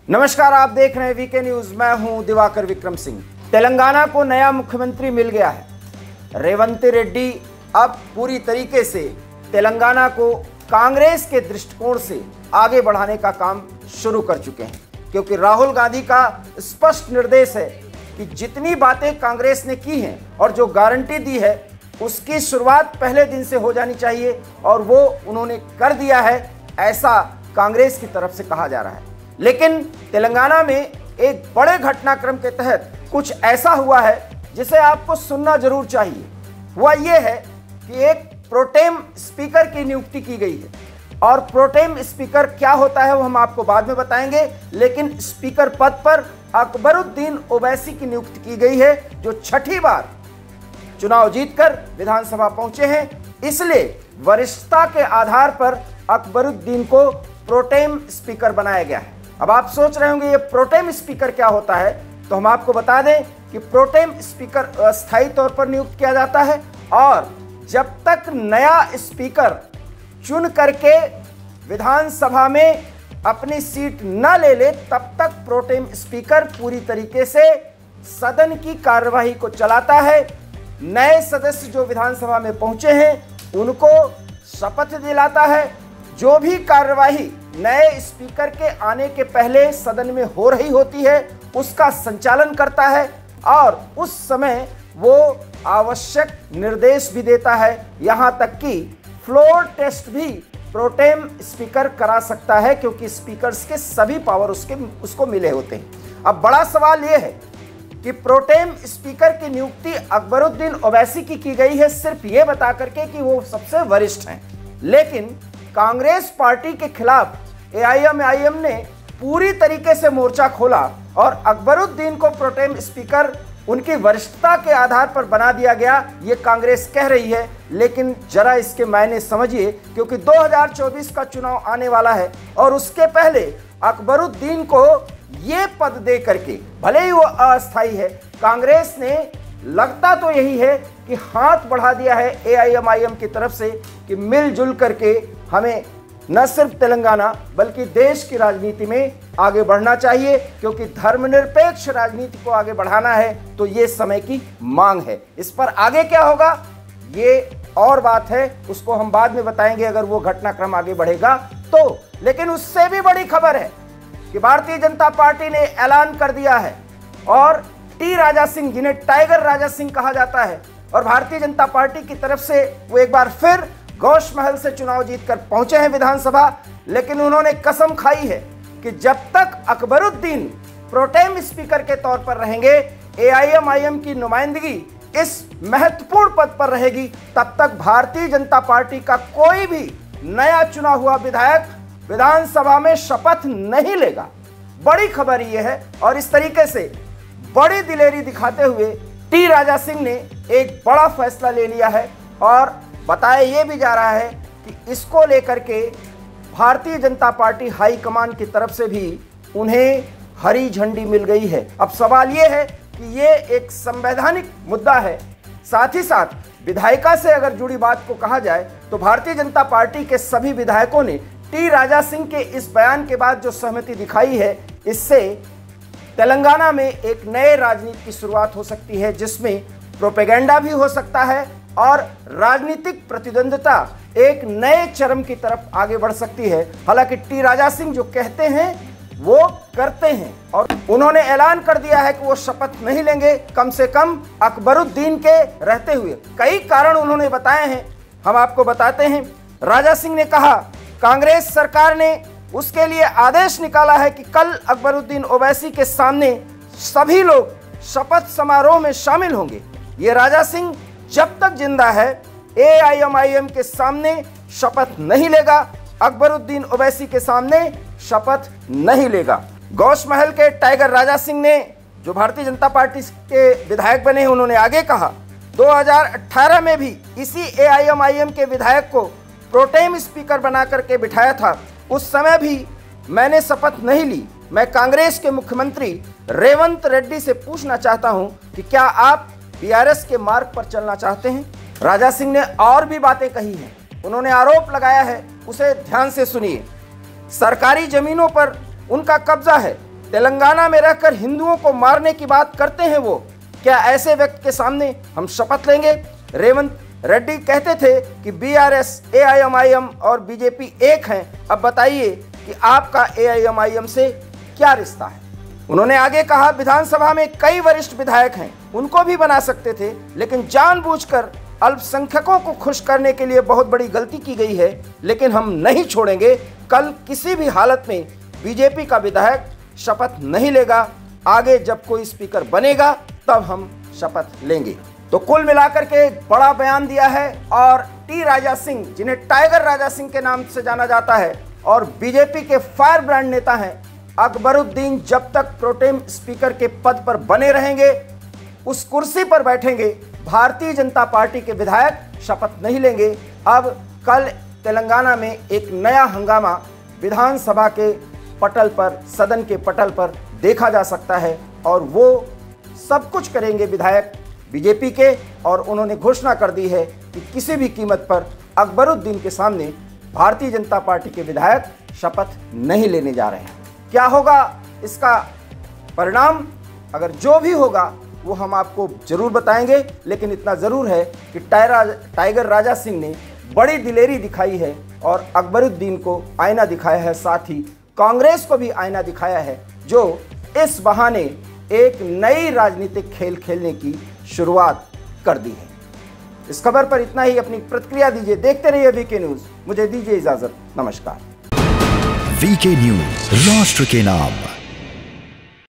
नमस्कार, आप देख रहे हैं वीके न्यूज। मैं हूं दिवाकर विक्रम सिंह। तेलंगाना को नया मुख्यमंत्री मिल गया है। रेवंत रेड्डी अब पूरी तरीके से तेलंगाना को कांग्रेस के दृष्टिकोण से आगे बढ़ाने का काम शुरू कर चुके हैं, क्योंकि राहुल गांधी का स्पष्ट निर्देश है कि जितनी बातें कांग्रेस ने की हैं और जो गारंटी दी है उसकी शुरुआत पहले दिन से हो जानी चाहिए, और वो उन्होंने कर दिया है, ऐसा कांग्रेस की तरफ से कहा जा रहा है। लेकिन तेलंगाना में एक बड़े घटनाक्रम के तहत कुछ ऐसा हुआ है जिसे आपको सुनना जरूर चाहिए। हुआ यह है कि एक प्रोटेम स्पीकर की नियुक्ति की गई है, और प्रोटेम स्पीकर क्या होता है वो हम आपको बाद में बताएंगे। लेकिन स्पीकर पद पर अकबरुद्दीन ओवैसी की नियुक्ति की गई है, जो छठी बार चुनाव जीतकर विधानसभा पहुंचे हैं। इसलिए वरिष्ठता के आधार पर अकबरुद्दीन को प्रोटेम स्पीकर बनाया गया है। अब आप सोच रहे होंगे ये प्रोटेम स्पीकर क्या होता है, तो हम आपको बता दें कि प्रोटेम स्पीकर अस्थायी तौर पर नियुक्त किया जाता है, और जब तक नया स्पीकर चुन करके विधानसभा में अपनी सीट न ले ले तब तक प्रोटेम स्पीकर पूरी तरीके से सदन की कार्यवाही को चलाता है। नए सदस्य जो विधानसभा में पहुंचे हैं उनको शपथ दिलाता है। जो भी कार्यवाही नए स्पीकर के आने के पहले सदन में हो रही होती है उसका संचालन करता है, और उस समय वो आवश्यक निर्देश भी देता है। यहां तक कि फ्लोर टेस्ट भी प्रोटेम स्पीकर करा सकता है, क्योंकि स्पीकर्स के सभी पावर उसको मिले होते हैं। अब बड़ा सवाल यह है कि प्रोटेम स्पीकर की नियुक्ति अकबरुद्दीन ओवैसी की गई है सिर्फ ये बता करके कि वो सबसे वरिष्ठ हैं, लेकिन कांग्रेस पार्टी के खिलाफ एआईएमआईएम ने पूरी तरीके से मोर्चा खोला और अकबरुद्दीन को प्रोटेम स्पीकर उनकी वरिष्ठता के आधार पर बना दिया गया, ये कांग्रेस कह रही है। लेकिन जरा इसके मायने समझिए, क्योंकि 2024 का चुनाव आने वाला है और उसके पहले अकबरुद्दीन को ये पद दे करके, भले ही वो अस्थायी है, कांग्रेस ने लगता तो यही है कि हाथ बढ़ा दिया है एआईएमआईएम की तरफ से कि मिलजुल करके हमें न सिर्फ तेलंगाना बल्कि देश की राजनीति में आगे बढ़ना चाहिए, क्योंकि धर्मनिरपेक्ष राजनीति को आगे बढ़ाना है तो ये समय की मांग है। इस पर आगे क्या होगा ये और बात है, उसको हम बाद में बताएंगे अगर वो घटनाक्रम आगे बढ़ेगा तो। लेकिन उससे भी बड़ी खबर है कि भारतीय जनता पार्टी ने ऐलान कर दिया है, और टी राजा सिंह, जिन्हें टाइगर राजा सिंह कहा जाता है, और भारतीय जनता पार्टी की तरफ से वो एक बार फिर गौश महल से चुनाव जीतकर पहुंचे हैं विधानसभा। लेकिन उन्होंने कसम खाई है कि जब तक अकबरुद्दीन प्रोटेम स्पीकर के तौर पर रहेंगे, एआईएमआईएम की नुमाइंदगी इस महत्वपूर्ण पद पर रहेगी, तब तक भारतीय जनता पार्टी का कोई भी नया चुना हुआ विधायक विधानसभा में शपथ नहीं लेगा। बड़ी खबर यह है, और इस तरीके से बड़ी दिलेरी दिखाते हुए टी राजा सिंह ने एक बड़ा फैसला ले लिया है, और बताया यह भी जा रहा है कि इसको लेकर के भारतीय जनता पार्टी हाईकमान की तरफ से भी उन्हें हरी झंडी मिल गई है। अब सवाल यह है कि ये एक संवैधानिक मुद्दा है, साथ ही साथ विधायिका से अगर जुड़ी बात को कहा जाए तो भारतीय जनता पार्टी के सभी विधायकों ने टी राजा सिंह के इस बयान के बाद जो सहमति दिखाई है, इससे तेलंगाना में एक नए राजनीति की शुरुआत हो सकती है, जिसमें प्रोपेगेंडा भी हो सकता है और राजनीतिक प्रतिद्वंद्विता एक नए चरम की तरफ आगे बढ़ सकती है। हालांकि टी राजा सिंह जो कहते हैं वो करते हैं, और उन्होंने ऐलान कर दिया है कि वो शपथ नहीं लेंगे, कम से कम अकबरुद्दीन के रहते हुए। कई कारण उन्होंने बताए हैं, हम आपको बताते हैं। राजा सिंह ने कहा कांग्रेस सरकार ने उसके लिए आदेश निकाला है कि कल अकबरुद्दीन ओवैसी के सामने सभी लोग शपथ समारोह में शामिल होंगे। ये राजा सिंह जब तक जिंदा है एआईएमआईएम के सामने शपथ नहीं लेगा, अकबरुद्दीन ओवैसी के सामने शपथ नहीं लेगा। गौश महल के टाइगर राजा सिंह ने, जो भारतीय जनता पार्टी के विधायक बने हैं, उन्होंने आगे कहा 2018 में भी इसी एआईएमआईएम के विधायक को प्रोटेम स्पीकर बना करके बिठाया था। उस समय भी मैंने शपथ नहीं ली। मैं कांग्रेस के मुख्यमंत्री रेवंत रेड्डी से पूछना चाहता हूं कि क्या आप बीआरएस के मार्ग पर चलना चाहते हैं। राजा सिंह ने और भी बातें कही हैं। उन्होंने आरोप लगाया है, उसे ध्यान से सुनिए। सरकारी जमीनों पर उनका कब्जा है, तेलंगाना में रहकर हिंदुओं को मारने की बात करते हैं वो। क्या ऐसे व्यक्ति के सामने हम शपथ लेंगे? रेवंत रेड्डी कहते थे कि बीआरएस, एआईएमआईएम और बीजेपी एक हैं। अब बताइए कि आपका एआईएमआईएम से क्या रिश्ता है? उन्होंने आगे कहा, विधानसभा में कई वरिष्ठ विधायक हैं, उनको भी बना सकते थे, लेकिन जानबूझकर अल्पसंख्यकों को खुश करने के लिए बहुत बड़ी गलती की गई है। लेकिन हम नहीं छोड़ेंगे, कल किसी भी हालत में बीजेपी का विधायक शपथ नहीं लेगा। आगे जब कोई स्पीकर बनेगा तब हम शपथ लेंगे। तो कुल मिलाकर के एक बड़ा बयान दिया है। और टी राजा सिंह, जिन्हें टाइगर राजा सिंह के नाम से जाना जाता है और बीजेपी के फायर ब्रांड नेता हैं, अकबरुद्दीन जब तक प्रोटेम स्पीकर के पद पर बने रहेंगे, उस कुर्सी पर बैठेंगे, भारतीय जनता पार्टी के विधायक शपथ नहीं लेंगे। अब कल तेलंगाना में एक नया हंगामा विधानसभा के पटल पर, सदन के पटल पर देखा जा सकता है और वो सब कुछ करेंगे विधायक बीजेपी के। और उन्होंने घोषणा कर दी है कि किसी भी कीमत पर अकबरुद्दीन के सामने भारतीय जनता पार्टी के विधायक शपथ नहीं लेने जा रहे हैं। क्या होगा इसका परिणाम? अगर जो भी होगा वो हम आपको जरूर बताएंगे। लेकिन इतना ज़रूर है कि टाइगर राजा सिंह ने बड़ी दिलेरी दिखाई है और अकबरुद्दीन को आईना दिखाया है, साथ ही कांग्रेस को भी आईना दिखाया है, जो इस बहाने एक नई राजनीतिक खेल खेलने की शुरुआत कर दी है। इस खबर पर इतना ही। अपनी प्रतिक्रिया दीजिए। देखते रहिए वीके न्यूज़। मुझे दीजिए इजाजत। नमस्कार। वीके न्यूज़, राष्ट्र के नाम।